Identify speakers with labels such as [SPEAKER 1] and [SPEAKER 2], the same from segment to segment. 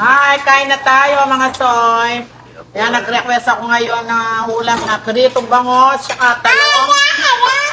[SPEAKER 1] Hi, kain na tayo mga soy. Kaya nag-request ako ngayon na ulam na pritong bangos, saka talong,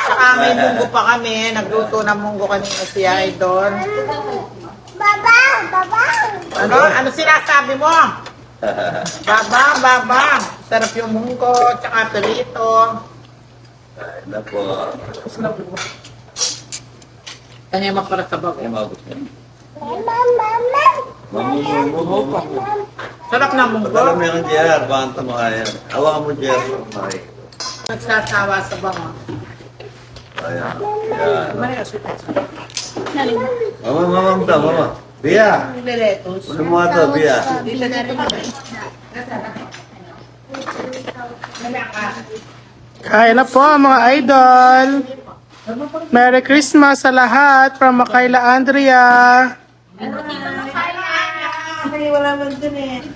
[SPEAKER 1] saka may munggo pa kami. Nagluto ng munggo kanina si Idol. Ano sinasabi mo? Babang. Sarap yung munggo, saka prito.
[SPEAKER 2] Na po.
[SPEAKER 1] Kanya magpara sa bago.
[SPEAKER 2] Ay, mabot na.
[SPEAKER 1] Sarap na munggo.
[SPEAKER 2] Pagkalam mo yung JR, banta mo kaya. Hawakan mo JR. Okay.
[SPEAKER 1] Nagsasawa sa bangos.
[SPEAKER 2] Ayan. Mama. Bia.
[SPEAKER 1] Niletos.
[SPEAKER 2] Ano mo ito, Bia?
[SPEAKER 3] Kain na po mga idol. Merry Christmas sa lahat from Makayla Andrea.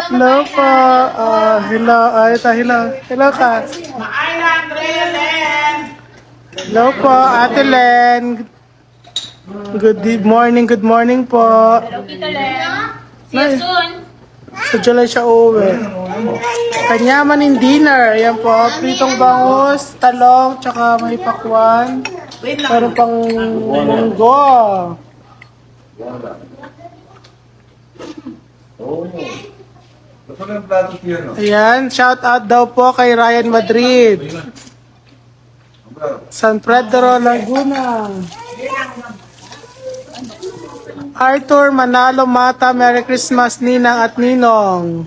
[SPEAKER 3] Hello po. Hello. Hello ka.
[SPEAKER 1] Island Ren.
[SPEAKER 3] Hello po, Ate Len. Good morning po.
[SPEAKER 4] Hello, Tita Len. See you soon.
[SPEAKER 3] Sa July siya uuwi. Kanyaman in dinner. Yan po, pritong bangus, talong, tsaka may pakwan. Meron pang munggo.
[SPEAKER 2] Oo. Dapat ang plato siya, no?
[SPEAKER 3] Ayan, shout out daw po kay Ryan Madrid. San Pedro, Laguna. Arthur Manalo Mata, Merry Christmas Ninang at Ninong.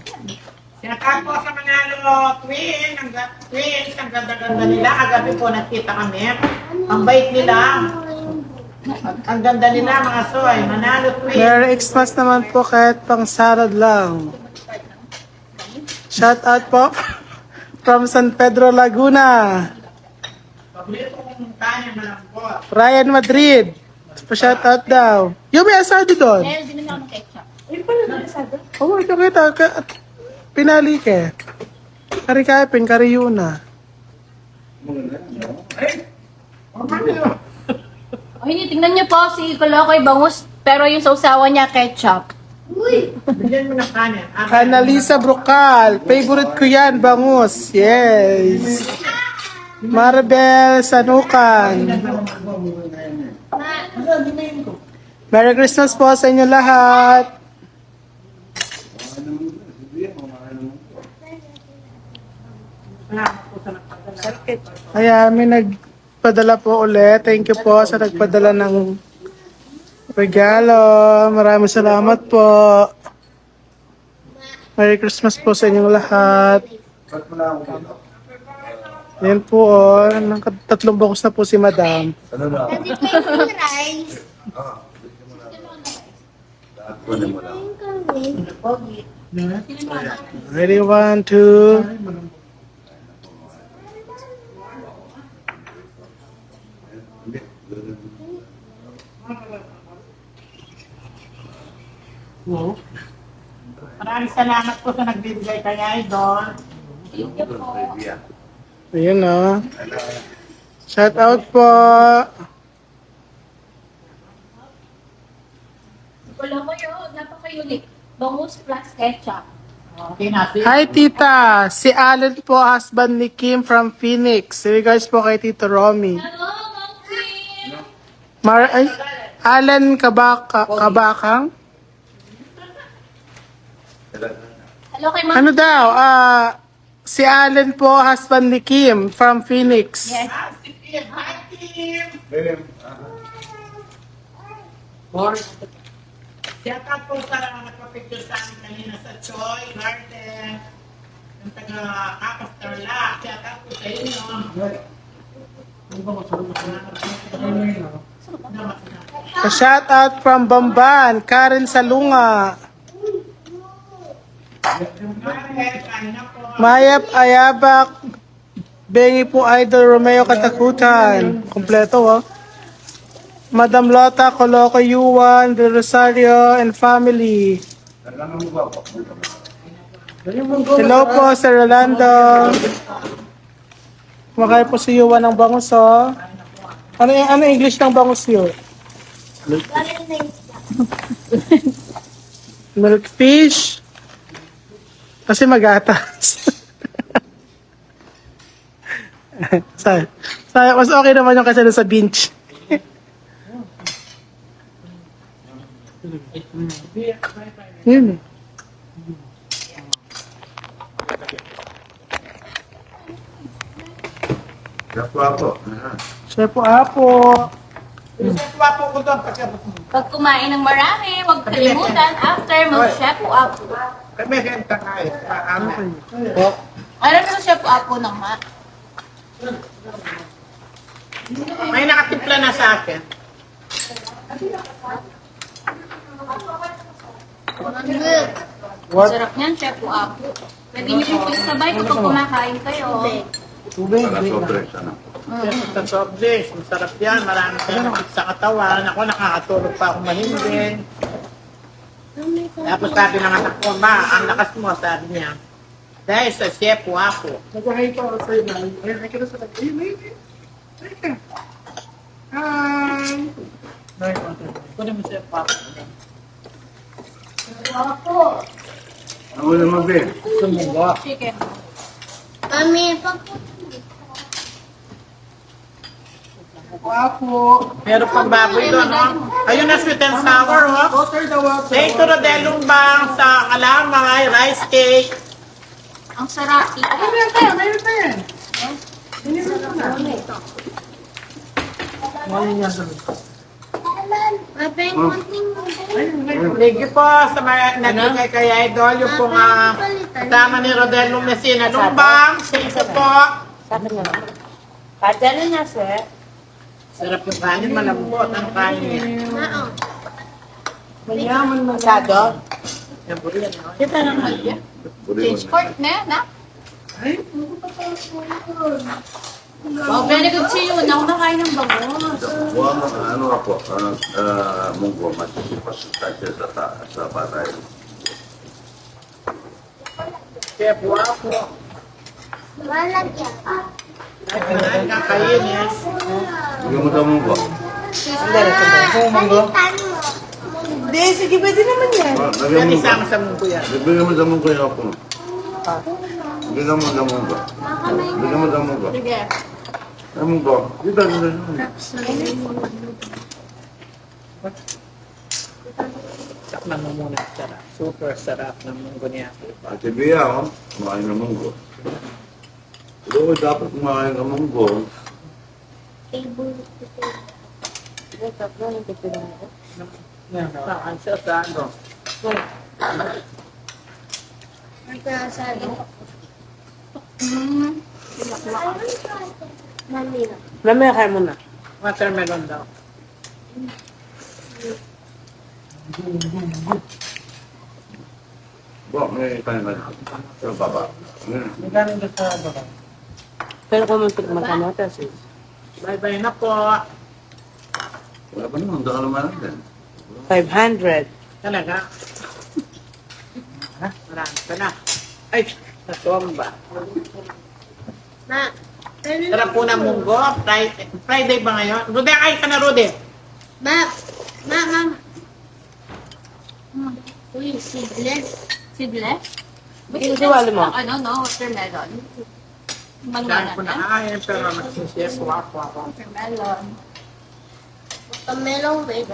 [SPEAKER 1] Sinakal po sa Manalo twins, ang ganda-ganda nila. Kagabi po nagkita kami. Ang bait nila. Ang ganda nila mga soy. Manalo twins.
[SPEAKER 3] Merry Xmas naman po kahit pang salad lang. Shout out po from San Pedro, Laguna.
[SPEAKER 1] Paborito kong kanya malambot.
[SPEAKER 3] Ryan Madrid. Pa-shout out daw. Yung may asado doon.
[SPEAKER 4] Meron din naman akong ketchup.
[SPEAKER 3] Oo, ito kita. Pinali ka. Kari Kapin, kari Yuna.
[SPEAKER 4] Ay, tingnan niyo po si Kolokoy bangus, pero yung sausawan niya ketchup.
[SPEAKER 1] Bigyan mo ng kanin.
[SPEAKER 3] Annalisa Brocal. Favorite ko yan, bangus. Yes. Maribel Sanukan. Merry Christmas po sa inyo lahat. Ayan, may nagpadala po ulit. Thank you po sa nagpadala ng regalo. Maraming salamat po. Merry Christmas po sa inyong lahat.
[SPEAKER 2] Ba't mo na ako dito?
[SPEAKER 3] Ayan po, oh. Tatlong box na po si Madam.
[SPEAKER 2] Ano na?
[SPEAKER 5] rice.
[SPEAKER 2] Kunin mo lang.
[SPEAKER 3] Ready, 1, 2.
[SPEAKER 1] Maraming salamat po sa nagbibigay kay Idol.
[SPEAKER 3] Ayan, oh. Shout out po.
[SPEAKER 4] Kolokoy, oh, napaka-unique. Bangus plus ketchup.
[SPEAKER 1] Okay natin.
[SPEAKER 3] Hi, Tita. Si Alan po, husband ni Kim from Phoenix. Regards po kay Tito Romy.
[SPEAKER 4] Hello, Mom Queen.
[SPEAKER 3] Alan Kabakang?
[SPEAKER 4] Hello kay Mom.
[SPEAKER 3] Ano daw? Si Alan po, husband ni Kim from Phoenix.
[SPEAKER 4] Yes.
[SPEAKER 1] Hi, Kim. Shout out po sa nagpapicture sa amin kanina sa Choi Garden. Yung taga-Kapas Tarlac. Shout out po sa inyo.
[SPEAKER 3] Shout out from Bamban, Karen Salunga. Mayap Ayabak, Bengi po Idol Romeo Katakutan. Kompleto, oh. Madam Lota, Coloco Yuan, De Rosario, and family. Hello po, Sir Rolando. Kumakain po si Yuan ng bangus, oh. Ano yung English ng bangus yun? Milkfish. Kasi magatas. Mas okay naman yung kasi sa bench. Yun eh.
[SPEAKER 2] Kapwa.
[SPEAKER 3] Chef Apo.
[SPEAKER 1] Isipwa po ko doon kasi
[SPEAKER 4] Pag kumain ng marami, huwag kalimutan after mag-chef up.
[SPEAKER 1] kami renta nga eh. Amen.
[SPEAKER 4] Ano sa chef up po naman?
[SPEAKER 1] May nakatimpla na sa akin.
[SPEAKER 4] Sarap niyan, chef up. Pwede niyo po isabay kapag kumakain kayo.
[SPEAKER 2] Para sobre sana.
[SPEAKER 1] Sa soft drinks, masarap yan. Marami kang sa katawan. Ako nakakatulog pa ako mahimbing. Tapos sabi ng anak ko, ma, ang lakas mo, sabi niya. Dahil sa chef ako.
[SPEAKER 3] Nag-hi pa ako sa'yo. Ayun, ay kita sa tag. Ayun. Hi.
[SPEAKER 1] Kunin mo chef ako.
[SPEAKER 2] Ano naman, be?
[SPEAKER 1] Sumubo.
[SPEAKER 4] Chicken.
[SPEAKER 5] Mami, pag
[SPEAKER 3] Apo.
[SPEAKER 1] Meron pang baboy doon, no? Ayun na, sweet and sour, oh.
[SPEAKER 3] Water the water.
[SPEAKER 1] Thank you, Rodelong Bang, sa kalamay, rice cake.
[SPEAKER 4] Ang sarap.
[SPEAKER 3] Mayroon tayo, mayroon tayo.
[SPEAKER 5] mabay konting
[SPEAKER 1] Thank you po sa mga nagbigay kay Idol, yung pong kasama ni Rodelong Messina. Lumbang, thank you po.
[SPEAKER 6] Padala na, sir.
[SPEAKER 1] Sarap yung kanin, malambot ang kanin.
[SPEAKER 5] mao.
[SPEAKER 6] Mayaman masyado.
[SPEAKER 1] Yan po rin, no?
[SPEAKER 4] Kita ng halya. Change court na yan, ha? Wow, very good to you. Naku nakain ng bangus.
[SPEAKER 2] Buwan mo, ano ako, munggo, masipasustansya sa patay.
[SPEAKER 1] Chef, ako.
[SPEAKER 5] Malagyan pa.
[SPEAKER 1] Ay, marami kang kainin.
[SPEAKER 2] Bigyan mo daw munggo.
[SPEAKER 5] Balitan mo.
[SPEAKER 6] Hindi, sige, pwede naman yan.
[SPEAKER 2] Lagyan
[SPEAKER 1] Yan
[SPEAKER 2] mo ba?
[SPEAKER 1] isang sa munggo yan.
[SPEAKER 2] Bigyan mo daw munggo yung ako. Bigyan mo daw munggo. Bigyan mo daw munggo.
[SPEAKER 4] Sige.
[SPEAKER 2] Ay, munggo. Dito.
[SPEAKER 1] Sakman mo muna, sarap. Super sarap ng munggo niya.
[SPEAKER 2] Ate Bea, oh, kumain ng munggo. Oo, dapat kumain ng munggo.
[SPEAKER 1] Saan siya sa ano?
[SPEAKER 5] Magkasali. Mami na.
[SPEAKER 6] Mamaya kayo muna.
[SPEAKER 1] Watermelon daw.
[SPEAKER 2] Bo, may kain ka na. Sa baba.
[SPEAKER 3] Magkano ba sa baba?
[SPEAKER 6] Pero kung magkamotas eh.
[SPEAKER 1] Bye-bye na po.
[SPEAKER 2] Wala pa naman, daka naman natin.
[SPEAKER 6] 500.
[SPEAKER 1] Talaga? Ha? Marami ka na. Ay, natomba.
[SPEAKER 5] Ma.
[SPEAKER 1] Sarap po ng munggo. Friday ba ngayon? Rude, ay ka na, Rude.
[SPEAKER 5] Ma. Uy, seedless.
[SPEAKER 4] Seedless? Ba't
[SPEAKER 6] Yung
[SPEAKER 4] seedless
[SPEAKER 6] diwali mo?
[SPEAKER 4] ng ano, no? Watermelon.
[SPEAKER 1] Dahil
[SPEAKER 4] Manunan
[SPEAKER 1] ko
[SPEAKER 4] na.
[SPEAKER 1] nakain, pero magsisiyas wako ako.
[SPEAKER 4] Watermelon.
[SPEAKER 5] Kamelong wait.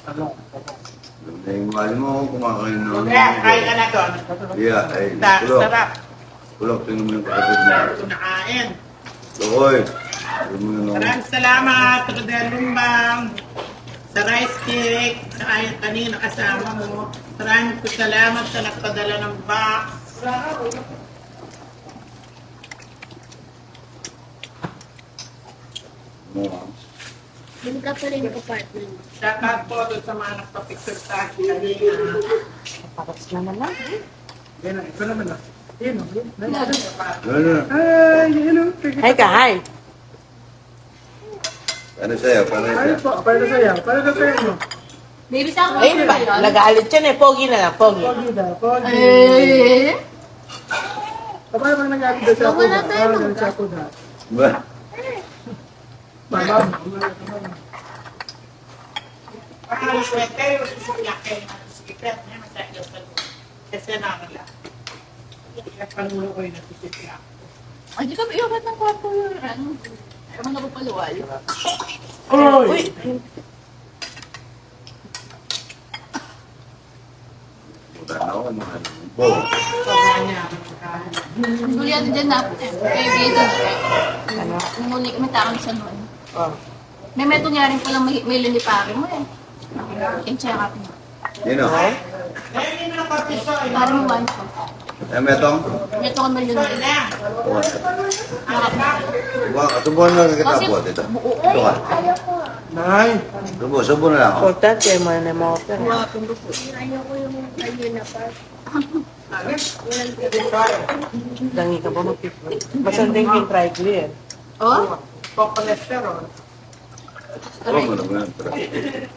[SPEAKER 1] Ano?
[SPEAKER 2] Yung mahal mo, kumakain ng
[SPEAKER 1] Rude, kain ka na doon.
[SPEAKER 2] Yeah, ay, kulok.
[SPEAKER 1] Sarap.
[SPEAKER 2] Kulok, tingnan mo yung kapatid mo.
[SPEAKER 1] Sarap ko nakain.
[SPEAKER 2] Lokoy. Tingnan mo yung
[SPEAKER 1] Maraming salamat, Rude Lumbang. Sa rice cake, sa ayun kanina kasama mo. Maraming salamat sa nagpadala ng box.
[SPEAKER 5] Hindi ka pa rin apartment.
[SPEAKER 1] Shoutout po doon sa mga nagpa-picture sa akin kanina.
[SPEAKER 6] Paras naman lang.
[SPEAKER 1] Yan, ito naman na. Yan,
[SPEAKER 2] Ano?
[SPEAKER 3] Hi, hello.
[SPEAKER 6] Hi ka, hi.
[SPEAKER 2] Ano sa'yo? Paano
[SPEAKER 3] Ay
[SPEAKER 2] sa'yo?
[SPEAKER 3] po, para sa'yo. Para sa'yo.
[SPEAKER 4] Baby, saan ka
[SPEAKER 6] Ayun ba?
[SPEAKER 4] watermelon?
[SPEAKER 6] Nagalit yan eh. Pogi na lang, pogi.
[SPEAKER 3] Pogi daw, pogi.
[SPEAKER 4] Eh.
[SPEAKER 3] Paano bang nag-aaral daw siya po?
[SPEAKER 5] Wala tayo
[SPEAKER 3] Paano
[SPEAKER 5] magka-
[SPEAKER 3] siya po na?
[SPEAKER 2] Ba?
[SPEAKER 3] Mama.
[SPEAKER 1] Ang sweater, susunyakin. set niya, masaya yung salon. Kasi namin lang. Kaya panulo ko yung nasisipya.
[SPEAKER 4] Ay, di ka ba iugat ng kwarto yun? Ano? Ayaw mo na po paluwal.
[SPEAKER 6] Uy!
[SPEAKER 2] Wala na ako, mga bo.
[SPEAKER 1] Kaya niya.
[SPEAKER 4] Huli natin dyan na. Kaya dito na.
[SPEAKER 6] Ano?
[SPEAKER 4] Umuli kami takang sa noon.
[SPEAKER 6] Oh.
[SPEAKER 4] May meto nga rin palang may lilipari mo eh. Kaya ka mo.
[SPEAKER 2] Yun o.
[SPEAKER 1] Kaya hindi mo ng kapiso.
[SPEAKER 4] Parang one shot.
[SPEAKER 2] Eh, metong?
[SPEAKER 4] Meto ka million
[SPEAKER 1] Ito
[SPEAKER 4] din.
[SPEAKER 1] na. Anak ka.
[SPEAKER 2] Subuhan na kita
[SPEAKER 4] Kasi
[SPEAKER 2] po dito. Ito ka.
[SPEAKER 3] Nay.
[SPEAKER 2] Subo na lang ako.
[SPEAKER 6] Importante mo na yung mga opera.
[SPEAKER 5] Ayoko yung ayun na part.
[SPEAKER 6] Dangi ka ba mag-people? Masanding yung triglycer.
[SPEAKER 4] Oh?
[SPEAKER 1] Cholesterol.
[SPEAKER 2] Oo, mo naman.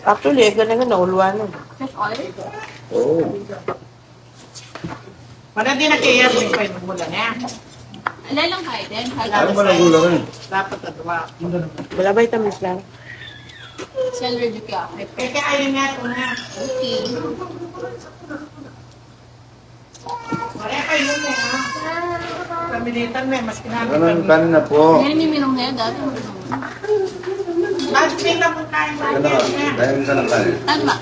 [SPEAKER 6] Actually, eh, ganun nga, nauluan nun.
[SPEAKER 4] Fresh oil?
[SPEAKER 2] Oo.
[SPEAKER 1] Para di nag-iyer din pa yung mula niya.
[SPEAKER 4] Alay lang kahit din.
[SPEAKER 2] Ano ba nagulang yun?
[SPEAKER 1] Dapat na duwa.
[SPEAKER 6] Wala vitamins lang.
[SPEAKER 4] Si allergic ka.
[SPEAKER 1] Kaya ayun nga ito nga.
[SPEAKER 4] Okay.
[SPEAKER 1] Maria kayo mo ha. Pamilitan mo mas
[SPEAKER 2] Ano
[SPEAKER 1] kinamit.
[SPEAKER 2] yung kanin na po?
[SPEAKER 4] Ngayon may minom na yan. Dati mo
[SPEAKER 1] Last week na po tayo.
[SPEAKER 2] Ano ka? Dahil ka ng kanin.
[SPEAKER 4] Ano ba?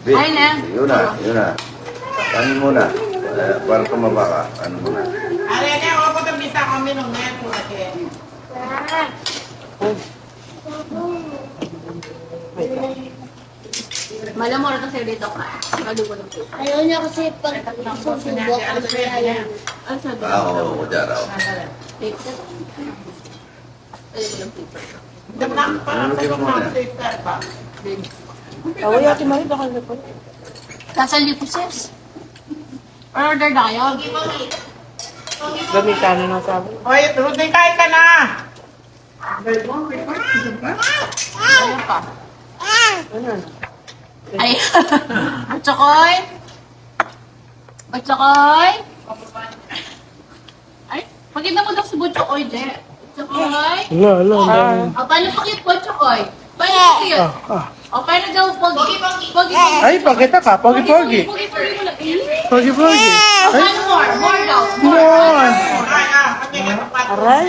[SPEAKER 2] Big.
[SPEAKER 4] Ay na.
[SPEAKER 2] Yun na, yun na. Kanin muna. Para tumaba ka. Ano muna?
[SPEAKER 1] Ari niya, ako po tambisa kami nung ngayon po kasi.
[SPEAKER 4] Malamor ito sa'yo dito ka. Malugo ng puso.
[SPEAKER 5] Ayaw niya kasi pag susubok ang kaya.
[SPEAKER 4] Ano sabi?
[SPEAKER 2] Oo, dyan ako.
[SPEAKER 4] Paper. Malugo ng paper.
[SPEAKER 1] Damnak pa lang sa yung mga sister pa.
[SPEAKER 6] Away ate Marie, baka na po.
[SPEAKER 4] Kasal niyo po, sis. Order na kayo.
[SPEAKER 6] Gamitan na sabi.
[SPEAKER 1] Hoy, Rudy, kain ka na!
[SPEAKER 4] Ayaw pa.
[SPEAKER 6] Ano?
[SPEAKER 4] Ay. Butchokoy. Butchokoy. Ay, pakita mo daw si Butchokoy, Je. Butchokoy.
[SPEAKER 3] Wala.
[SPEAKER 4] O, paano pakit Butchokoy? Paano pakit? O, paano daw pogi? Pogi.
[SPEAKER 3] Ay, pakita ka. Pogi-pogi.
[SPEAKER 4] Pogi mo lang.
[SPEAKER 3] Pogi-pogi.
[SPEAKER 4] O, paano more? More daw.
[SPEAKER 3] More.
[SPEAKER 1] Ay, pati ka pa.
[SPEAKER 6] Aray.